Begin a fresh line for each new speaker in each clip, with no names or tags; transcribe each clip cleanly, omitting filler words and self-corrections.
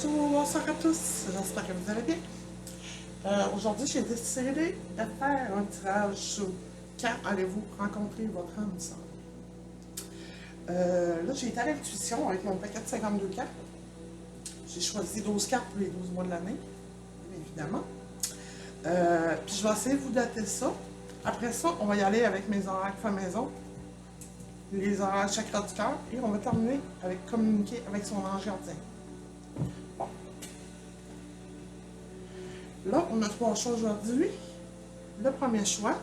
Bonsoir à tous, j'espère que vous allez bien. Aujourd'hui, j'ai décidé de faire un tirage sur quand allez-vous rencontrer votre âme sœur. Là, j'ai été à l'intuition avec mon paquet de 52 cartes. J'ai choisi 12 cartes pour les 12 mois de l'année, bien évidemment. Puis je vais essayer de vous dater ça. Après ça, on va y aller avec mes horaires fait maison, les horaires chakra du cœur, et on va terminer avec communiquer avec son ange gardien. Bon. Là, on a 3 choix aujourd'hui. Le premier choix,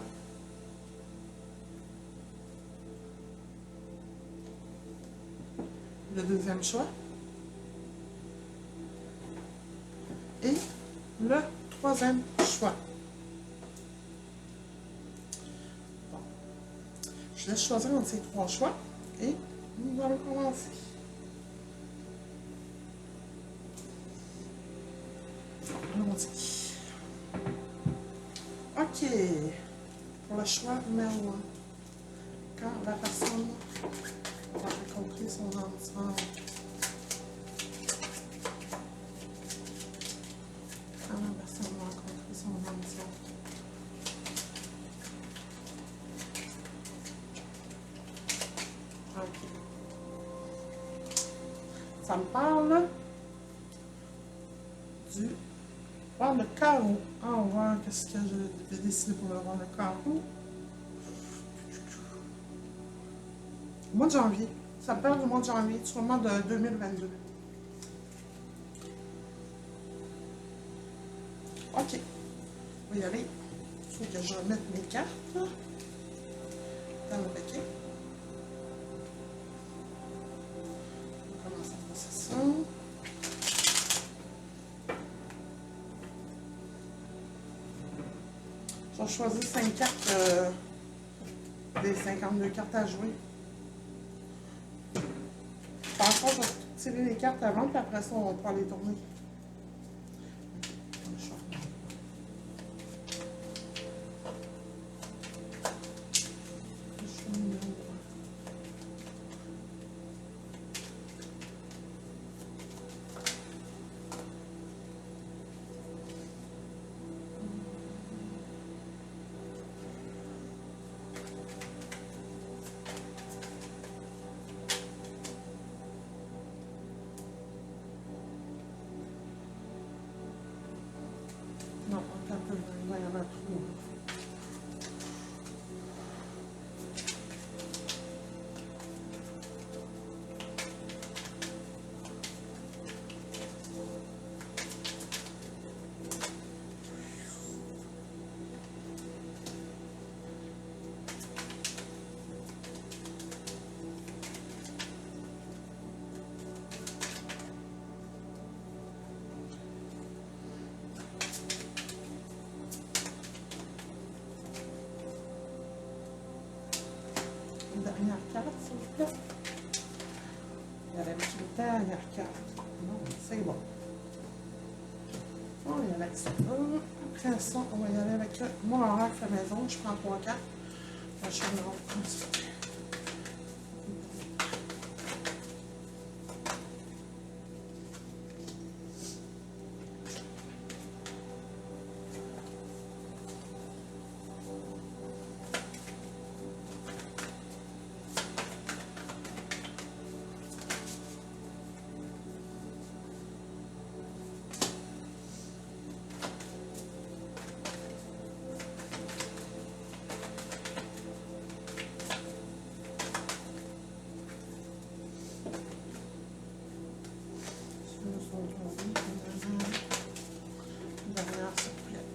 le deuxième choix et le troisième choix. Bon. Je laisse choisir entre ces 3 choix et nous allons commencer. Allons-y. Ok. Pour le choix numéro 1. Quand la personne va rencontrer son âme sœur. Quand la personne va rencontrer son âme sœur. Ok. Ça me parle du roi de carreau. On va voir qu'est-ce que je vais décider pour le roi de carreau. Au mois de janvier. Ça me parle du mois de janvier, sûrement de 2022. Ok. On va y aller. Il faut que je remette mes cartes dans le paquet. On commence à passer ça. Je vais choisir 5 cartes des 52 cartes à jouer. Par contre, je vais tirer les cartes avant, puis après ça, on va les tourner. Non, attends un peu, il va y en avoir trop. Dernière carte, s'il vous plaît. Il y avait une dernière carte. Non, c'est bon. On va y aller avec ça. Après ça, on va y aller avec mon horaire fait maison. Je prends 3 cartes. Je vais me rendre comme ça. Dernière, s'il vous plaît.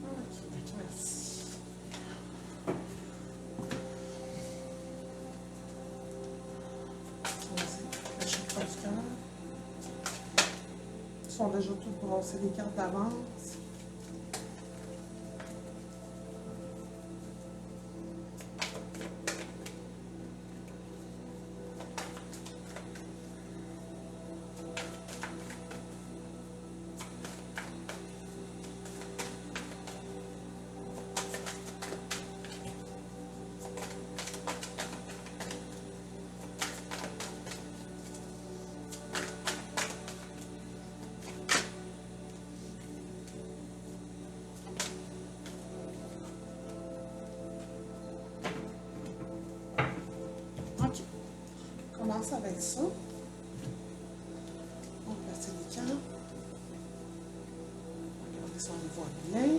Ok, merci. Le chakra du cœur. Ils sont déjà tous brossés des cartes d'avance. commencer avec ça. On va placer les cartes. Regardez si on les voit bien.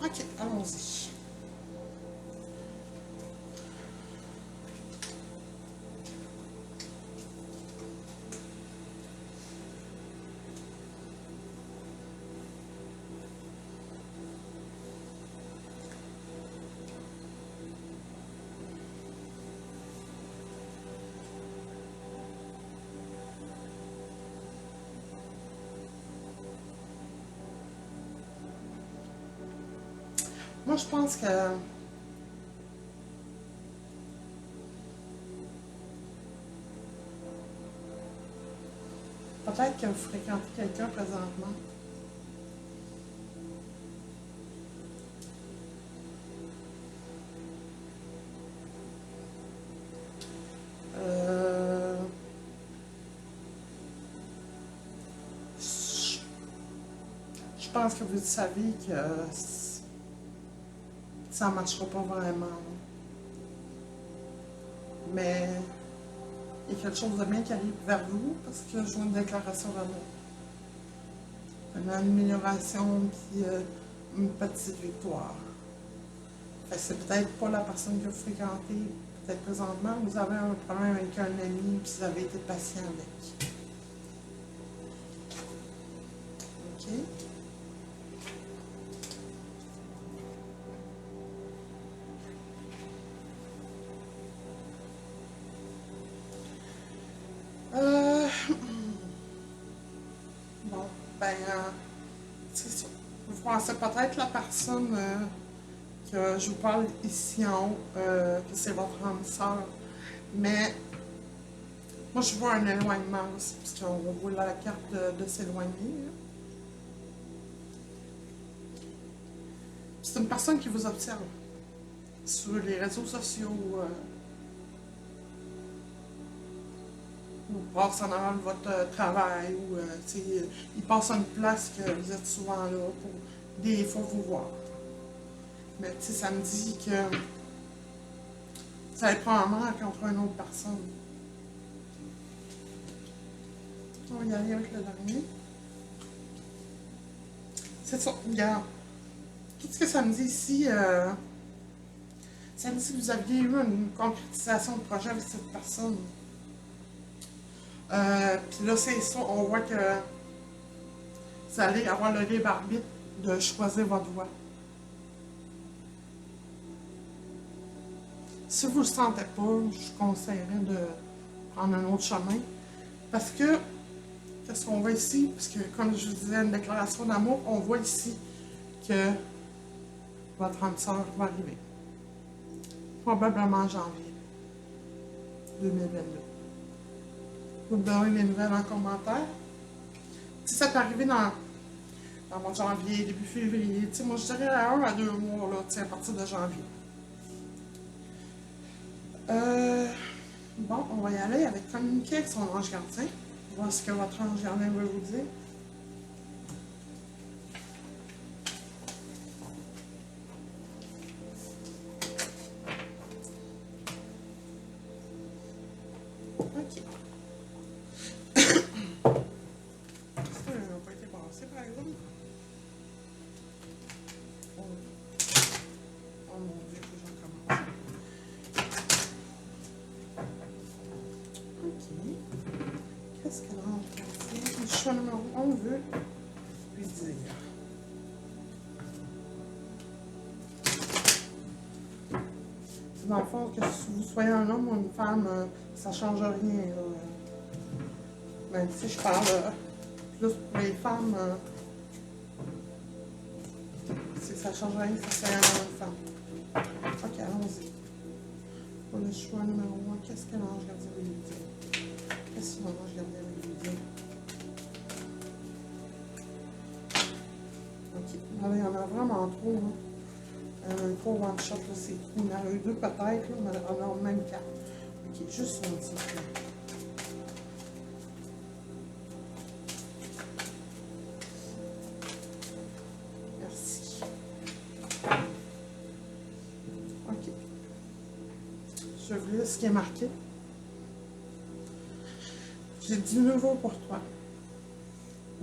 Ok, allons-y. Moi, je pense que peut-être que vous fréquentez quelqu'un présentement. Je pense que vous savez que ça ne marchera pas vraiment. Mais il y a quelque chose de bien qui arrive vers vous parce que je vois une déclaration d'amour. Une amélioration puis une petite victoire. C'est peut-être pas la personne que vous fréquentez, peut-être présentement, vous avez un problème avec un ami puis vous avez été patient avec. OK? Bon, ben, c'est ça. Vous pensez peut-être la personne que je vous parle ici en haut, que c'est votre âme sœur, mais moi je vois un éloignement aussi, parce qu'on voit la carte de s'éloigner. C'est une personne qui vous observe sur les réseaux sociaux, ou passe en avant de votre travail, ou il passe à une place que vous êtes souvent là pour des fois vous voir. Mais ça me dit que ça allait probablement rencontrer une autre personne. On va y aller avec le dernier. C'est ça, regarde. Tout ce que ça me dit ici, ça me dit que vous aviez eu une concrétisation de projet avec cette personne. Puis là, c'est ça, on voit que vous allez avoir le libre arbitre de choisir votre voie. Si vous ne le sentez pas, je conseillerais de prendre un autre chemin. Parce que, qu'est-ce qu'on voit ici? Parce que, comme je vous disais, une déclaration d'amour, on voit ici que votre âme sœur va arriver. Probablement en janvier 2022. Vous me donnerez des nouvelles en commentaire. Si ça peut arriver dans le mois de janvier, début février, moi je dirais à 1 à 2 mois, là, à partir de janvier. Bon, on va y aller avec communiquer avec son ange gardien. Voir ce que votre ange gardien veut vous dire. Ok. Ça n'a pas été passé, par exemple. Oh mon Dieu, que j'en commence. Ok. Qu'est-ce que l'ange gardien, le choix numéro 1 veut lui dire? Dans le fond, que vous soyez un homme ou une femme, ça ne change rien. Même si je parle plus pour les femmes, ça ne change rien que ça soit un homme ou une femme. Ok, allons-y. Pour le choix numéro 1, qu'est-ce que l'ange gardien veut lui dire? Qu'est-ce que l'ange gardien veut lui dire? Ok, il y en a vraiment trop. Hein. pas one shot, là, c'est tout. Il y en a eu deux peut-être, là, on a même 4. Ok, juste un petit peu. Merci. Ok. Je vous laisse ce qui est marqué. J'ai du nouveau pour toi.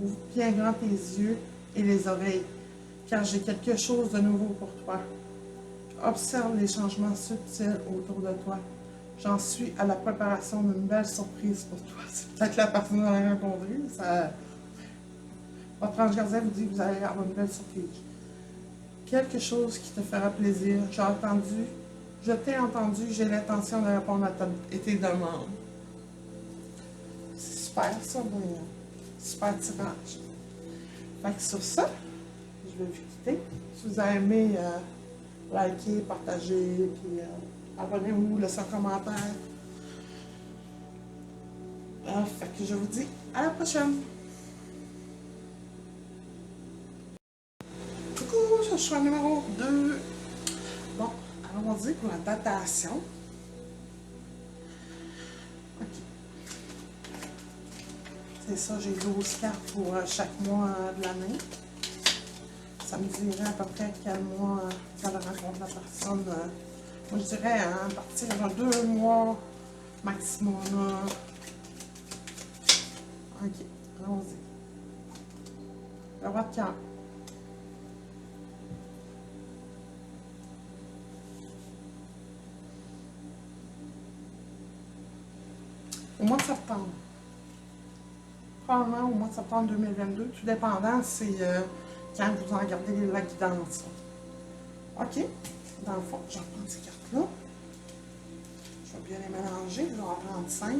Ouvre bien grand tes yeux et les oreilles, car j'ai quelque chose de nouveau pour toi. Observe les changements subtils autour de toi. J'en suis à la préparation d'une belle surprise pour toi. C'est peut-être la personne qu'on a rencontrée. Votre ange gardien vous dit que vous allez avoir une belle surprise. Quelque chose qui te fera plaisir. Je t'ai entendu, j'ai l'intention de répondre à tes demandes. C'est super ça, mais super tirage. Fait que sur ça, je vais vous quitter. Si vous avez aimé, likez, partagez, puis abonnez-vous, laissez un commentaire. Fait que je vous dis à la prochaine. Coucou, je suis au numéro 2. Bon, allons-y pour la datation. Ok. C'est ça, j'ai 12 cartes pour chaque mois de l'année. Ça me dirait à peu près quel mois vous allez rencontrer la personne. Moi, je dirais à partir de 2 mois maximum. Ok, allons-y. Le roi de cœur. Au mois de septembre. Probablement au mois de septembre 2022, tout dépendant, c'est quand vous en gardez la guidance. OK. Dans le fond, je vais reprendre ces cartes-là. Je vais bien les mélanger. Je vais en prendre 5.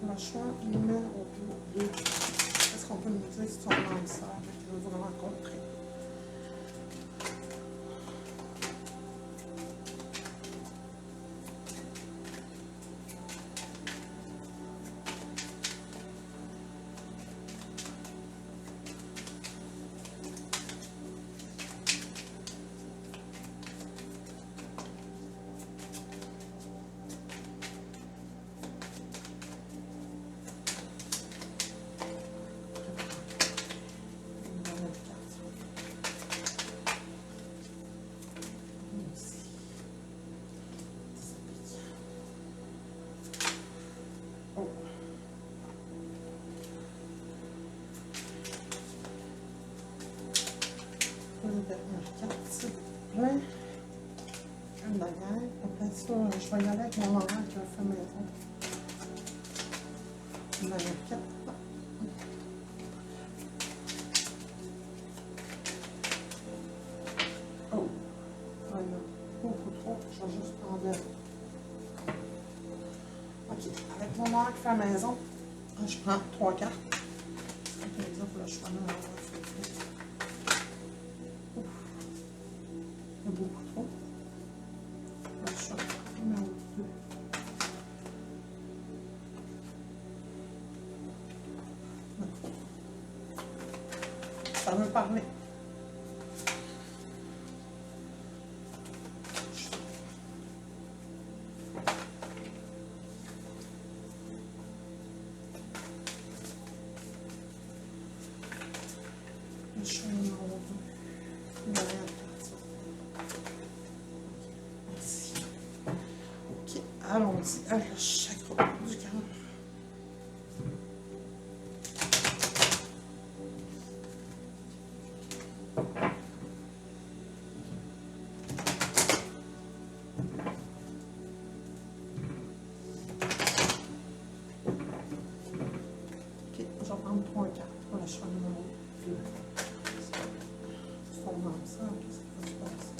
Le choix numéro 2. Qu'est-ce qu'on peut nous dire si son âme sœur que vous rencontrez? La dernière carte, s'il vous plaît. Une baguette. Après ça, je vais y aller avec mon horaire qui a fait maison. Une dernière carte. Oh! Voilà. Beaucoup trop. Je vais juste prendre. Ok. Avec mon horaire qui fait maison, je prends 3 cartes. Par exemple, là, je prends un horaire. Beaucoup trop. Le choix numéro 2. Ça veut parler. Le choix numéro 2. Derrière. Allons-y à la chakra du cœur. Ok, je vais prendre 3 cartes pour le choix numéro 2. C'est ton nom, ça, qu'est-ce qu'il faut que tu passes?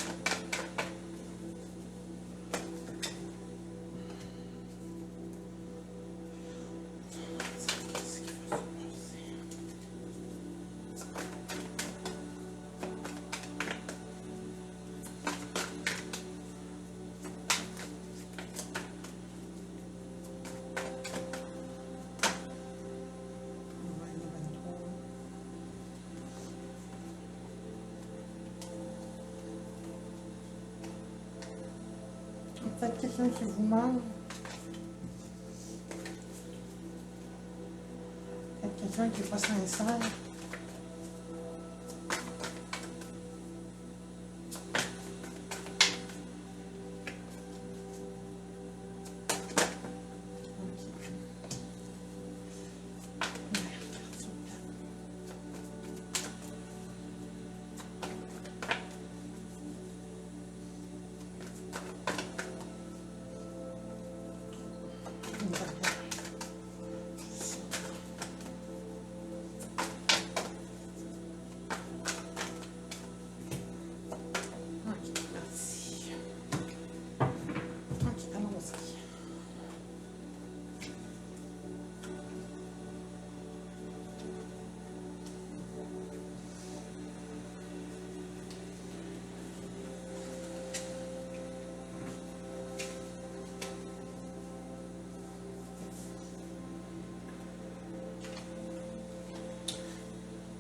peut-être quelqu'un qui vous manque. Peut-être quelqu'un qui n'est pas sincère.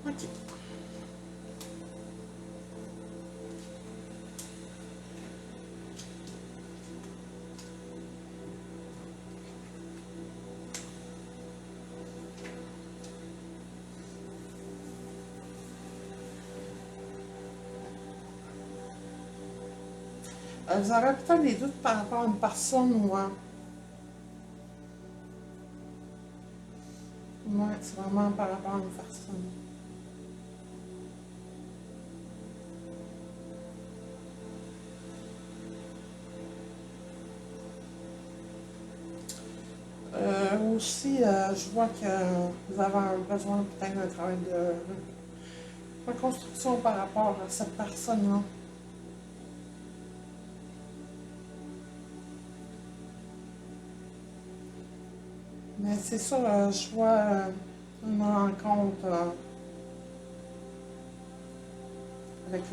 OK. Vous aurez peut-être des doutes par rapport à une personne ou à... Ouais, c'est vraiment par rapport à une personne. Aussi, je vois que vous avez un besoin peut-être d'un travail de reconstruction par rapport à cette personne-là. Mais c'est ça, je vois une rencontre avec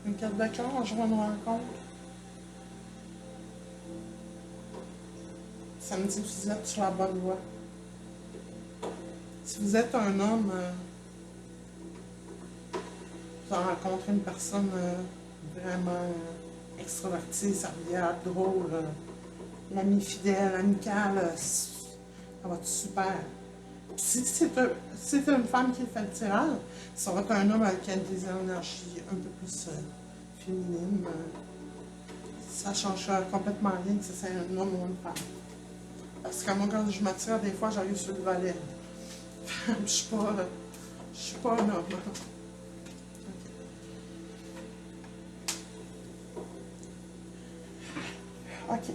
une carte de cœur, je vois une rencontre. Ça me dit que vous êtes sur la bonne voie. Si vous êtes un homme, vous avez rencontré une personne vraiment extravertie, serviable, drôle, une amie fidèle, amicale, ça va être super. Puis si c'est une femme qui fait le tirage, ça va être un homme avec des énergies un peu plus féminines. Ça change complètement rien que c'est un homme ou une femme. Parce que moi, quand je m'attire, des fois, j'arrive sur le valet. Je suis pas un homme. OK.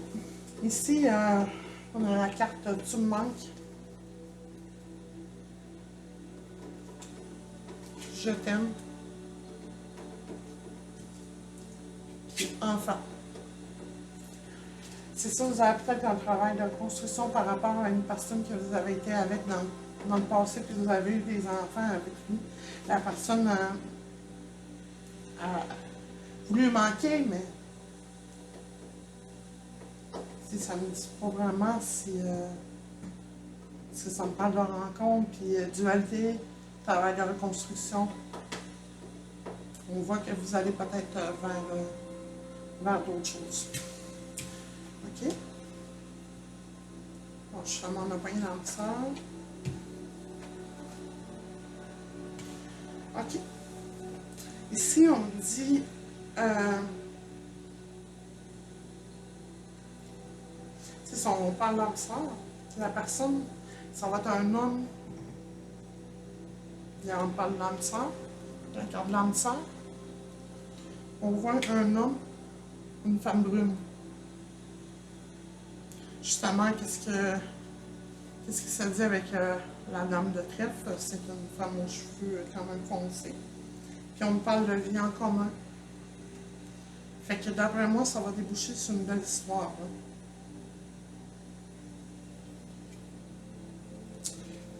Ici, on a la carte « Tu me manques ». Je t'aime. Puis enfant. C'est ça, vous avez peut-être un travail de construction par rapport à une personne que vous avez été avec dans le passé, puis vous avez eu des enfants avec lui. La personne a voulu manquer, mais si ça me dit pas vraiment si ça me parle de rencontre, puis dualité, travail de reconstruction. On voit que vous allez peut-être vers d'autres choses. OK? Bon, je fais mon poignet dans le sol. OK. Ici, on me dit... c'est ça, on parle d'âme sœur. La personne, ça va être un homme. Et on parle d'âme sœur. La carte de l'âme sœur. On voit un homme, une femme brune. Justement, qu'est-ce que ça dit avec la dame de trèfle? C'est une femme aux cheveux quand même foncés. Puis on me parle de vie en commun. Fait que d'après moi, ça va déboucher sur une belle histoire. Hein.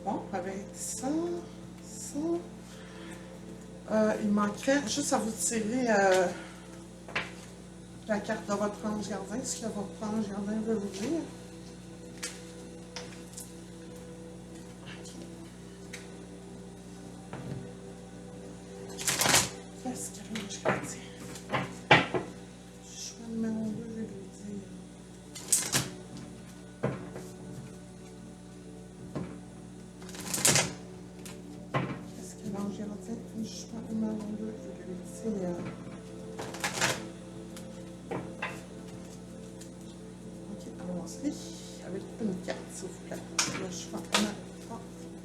Bon, avec ça, il manquerait juste à vous tirer la carte de votre ange gardien, ce que votre ange gardien veut vous dire. Qu'est-ce que l'ange gardien? Choix numéro 2, je lui dis. compléter avec une carte, s'il vous plaît. Là, je fais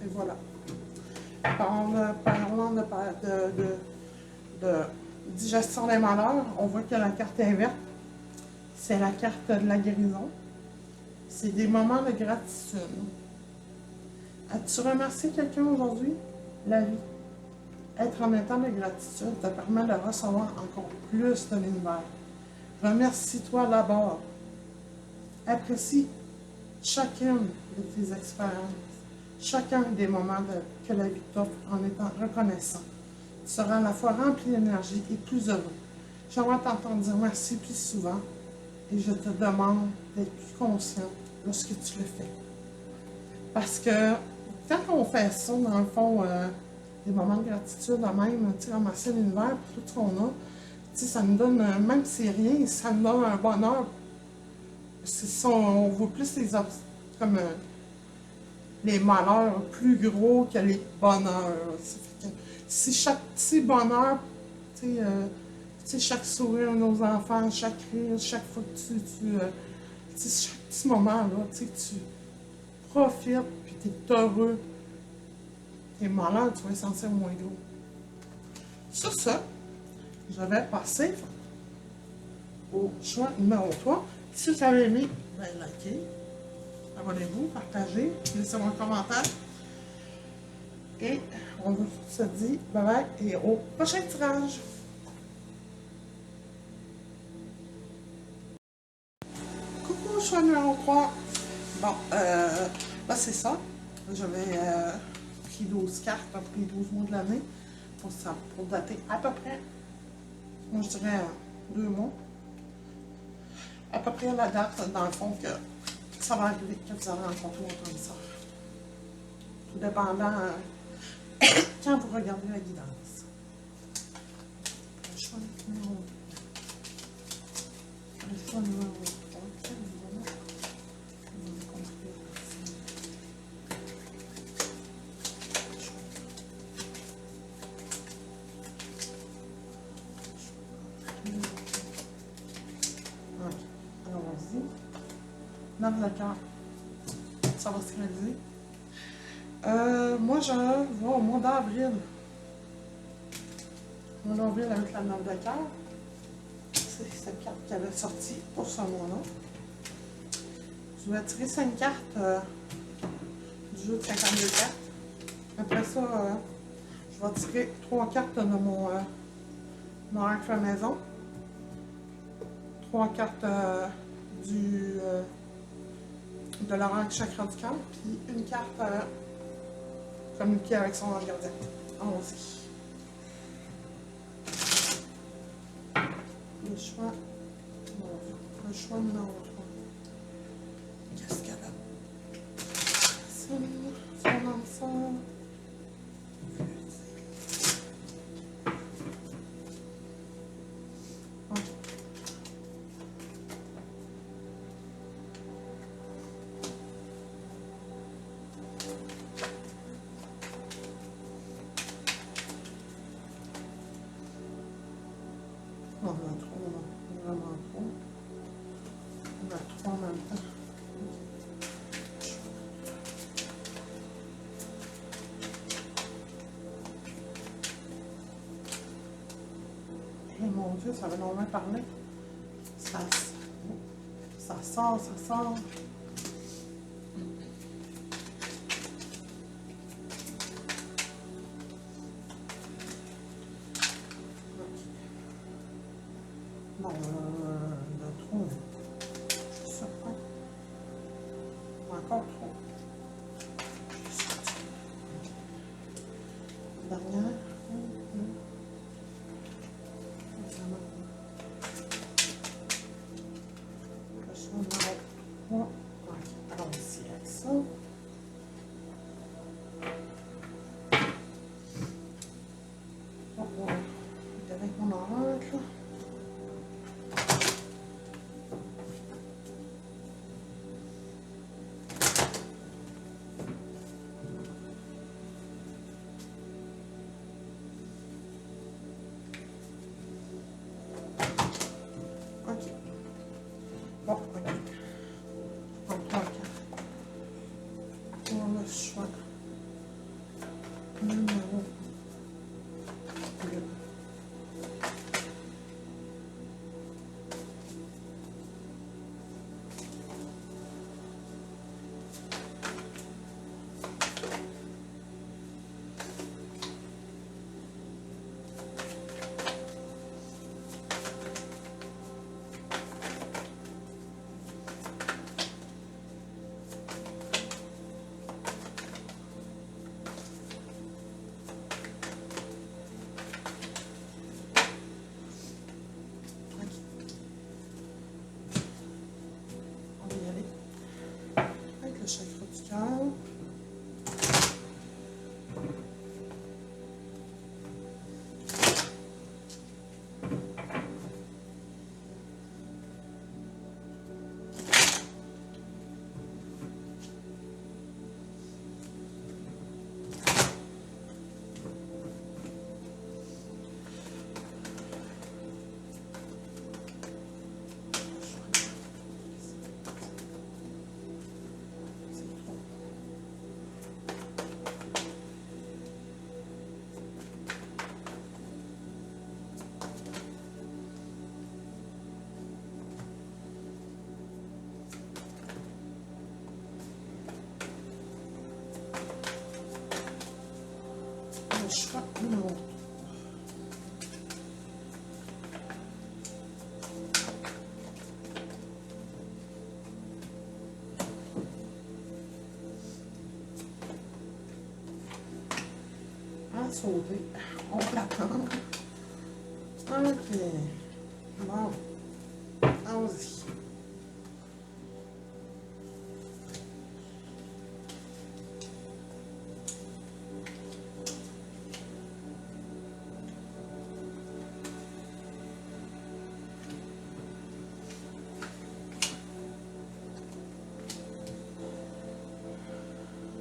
et voilà. Parlant de digestion des malheurs, on voit que la carte est verte. C'est la carte de la guérison. C'est des moments de gratitude. As-tu remercié quelqu'un aujourd'hui? La vie. Être en état de gratitude te permet de recevoir encore plus de l'univers. Remercie-toi d'abord. Apprécie chacune de tes expériences, chacun des moments que la vie t'offre en étant reconnaissant. Tu seras à la fois rempli d'énergie et plus heureux. J'aimerais t'entendre dire merci plus souvent et je te demande d'être plus conscient lorsque tu le fais. Parce que quand on fait ça, dans le fond, des moments de gratitude, même, tu sais, ramasser l'univers pour tout ce qu'on a, tu sais, ça nous donne, même si c'est rien, ça nous donne un bonheur. C'est ça, on voit plus comme les malheurs plus gros que les bonheurs. Si chaque petit bonheur, tu sais, chaque sourire de nos enfants, chaque rire, chaque fois que chaque petit moment, là, tu profites, puis tu es heureux, tes malheurs, tu vas les sentir moins gros. Sur ça, je vais passer au choix numéro 3. Si vous avez aimé, ben, likez, abonnez-vous, partagez, laissez-moi un commentaire. Et on se dit bye bye et au prochain tirage. Coucou, choix numéro 3. Bon, là c'est ça. J'avais pris 12 cartes pour les 12 mois de l'année pour dater à peu près, moi je dirais 2 mois. À peu près la date, dans le fond, que ça va arriver, que vous allez rencontrer votre âme sœur. Tout dépendant quand vous regardez la guidance. Le choix numéro 3. Le choix numéro 3. Alors, vas-y. 9 de cœur. Ça va se réaliser. Moi, je vois au mois d'avril. Au mois d'avril avec la 9 de cœur. C'est cette carte qui avait sorti pour ce mois-là. Je vais tirer 5 cartes du jeu de 52 cartes. Après ça, je vais tirer 3 cartes de mon oracle maison. 3 cartes de l'oracle chakra du cœur, puis une carte communiquer avec son ange gardien. Allons-y. Le choix numéro 3. Qu'est-ce qu'elle a? Son âme sœur. On a 3, vraiment 3. On a 3 en même temps. Et mon Dieu, ça va normalement parler. Ça sort, ça sort. Non, le 3, je suis certain. Encore 3. Dernière. Le choix numéro 3. Allons-y avec ça. Avec mon oracle. choix numéro 3. À sauter. On l'attend. Ok. Bon. Allons-y.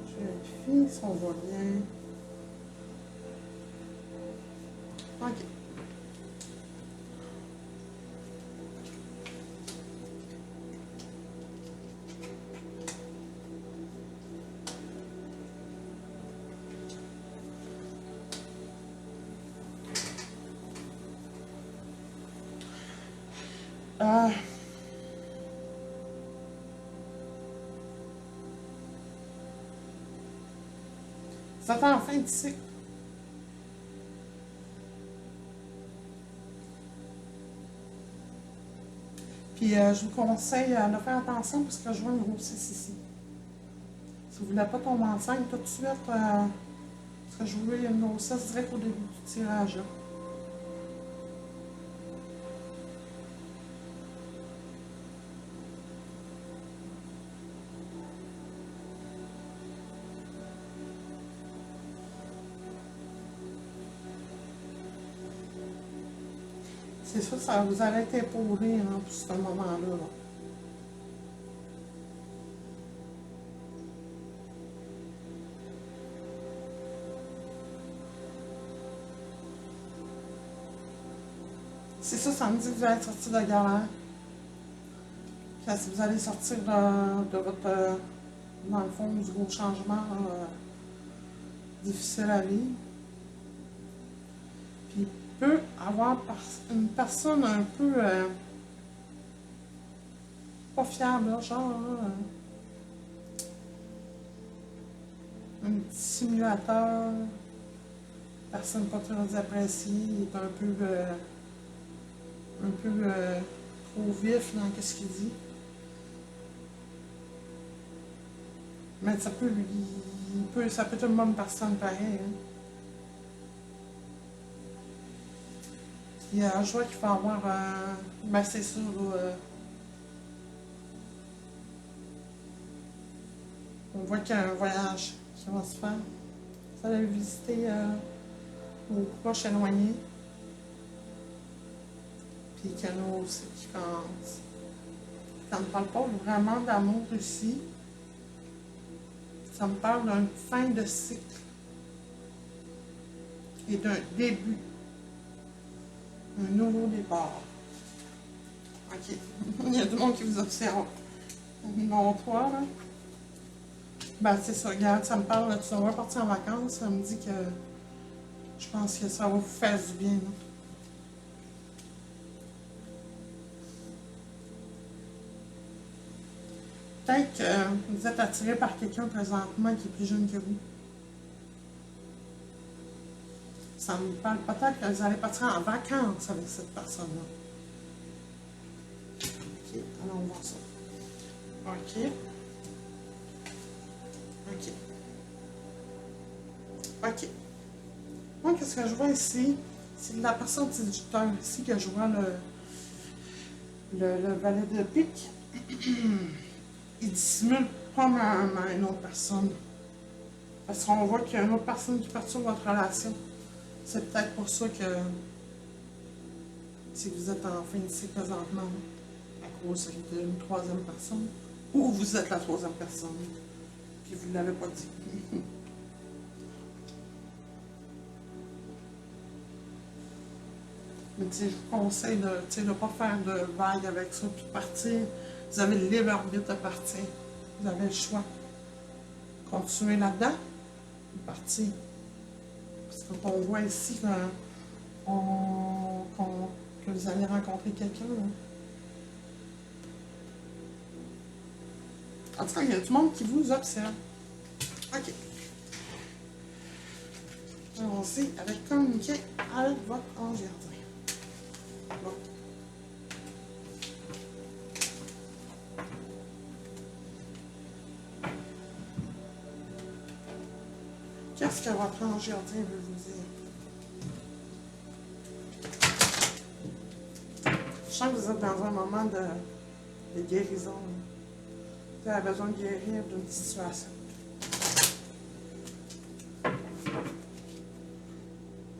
Je vérifie si on va bien. Ok. Ça fait en fin de cycle. Puis je vous conseille de faire attention parce que je vois une grossesse ici. Si vous ne voulez pas tomber enceinte tout de suite, parce que je vois une grossesse direct au début du tirage. Là. C'est sûr, ça vous allez être épaulé hein, pour ce moment-là. Là. C'est ça, ça me dit que vous allez sortir de galère. Quand vous allez sortir de votre, dans le fond, du gros changement difficile à vivre. Puis il peut avoir une personne un peu pas fiable, là, genre un petit simulateur, personne pas très appréciée, il est un peu trop vif dans ce qu'il dit. Mais ça peut ça peut être une bonne personne pareil. Hein. Je vois qu'il faut avoir, ben c'est sûr, on voit qu'il y a un voyage qui va se faire. Vous allez visiter vos proches éloignés. Puis qu'il y en a aussi qui commencent. Ça ne me parle pas vraiment d'amour ici. Ça me parle d'une fin de cycle et d'un début. Un nouveau départ. Ok. Il y a du monde qui vous observe. Non, toi, là. Ben, c'est ça, regarde, ça me parle, là, tu vas partir en vacances, ça me dit que je pense que ça va vous faire du bien, là. Peut-être que vous êtes attiré par quelqu'un présentement qui est plus jeune que vous. Ça me parle peut-être que vous allez partir en vacances avec cette personne-là. Ok, allons voir ça. Ok. Ok. Ok. Moi, qu'est-ce que je vois ici? C'est la personne séducteur ici que je vois le valet de pique. Il dissimule pas une autre personne. Parce qu'on voit qu'il y a une autre personne qui perturbe votre relation. C'est peut-être pour ça que si vous êtes en fin de cycle présentement, à cause d'une troisième personne, ou vous êtes la troisième personne, puis vous ne l'avez pas dit. Mais je vous conseille de ne pas faire de vague avec ça, puis de partir. Vous avez le libre arbitre de partir. Vous avez le choix. Continuer là-dedans, ou partir. Parce que quand on voit ici que vous allez rencontrer quelqu'un. En tout cas, il y a du monde qui vous observe. OK. Allons-y avec communiquer avec votre ange gardien. Bon. Qu'est-ce que votre ange gardien veut vous dire? Je sens que vous êtes dans un moment de guérison. Vous avez besoin de guérir d'une situation.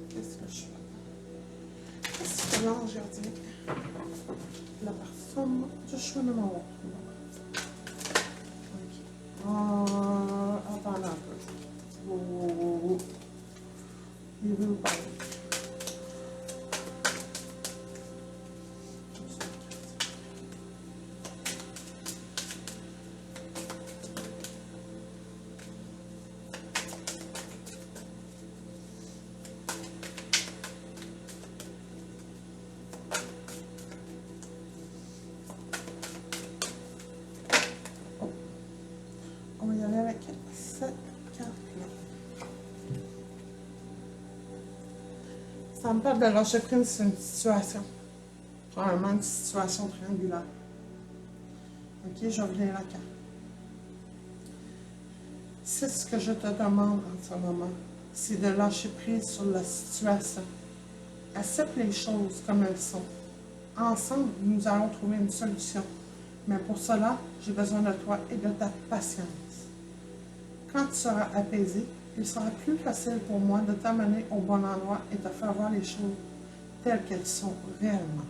Qu'est-ce que je fais? Qu'est-ce que l'ange gardien? La personne du choix numéro 3. Ok. Attendez un peu. Oh. Il veut vous parler. On va y aller avec cette carte-là. Ça me parle de lâcher prise sur une situation. Probablement une situation triangulaire. Ok, je vais ouvrir la carte. C'est ce que je te demande en ce moment. C'est de lâcher prise sur la situation. Accepte les choses comme elles sont. Ensemble, nous allons trouver une solution. Mais pour cela, j'ai besoin de toi et de ta patience. Quand tu seras apaisé, il sera plus facile pour moi de t'amener au bon endroit et de faire voir les choses telles qu'elles sont réellement.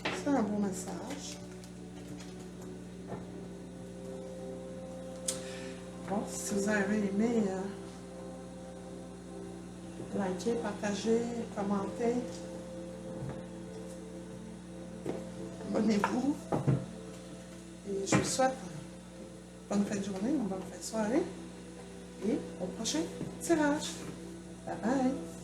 C'est un beau message. Bon, si vous avez aimé, likez, partagez, commentez. Abonnez-vous. Et je vous souhaite une bonne fin de journée, une bonne fin de soirée. Et au prochain tirage. Bye bye!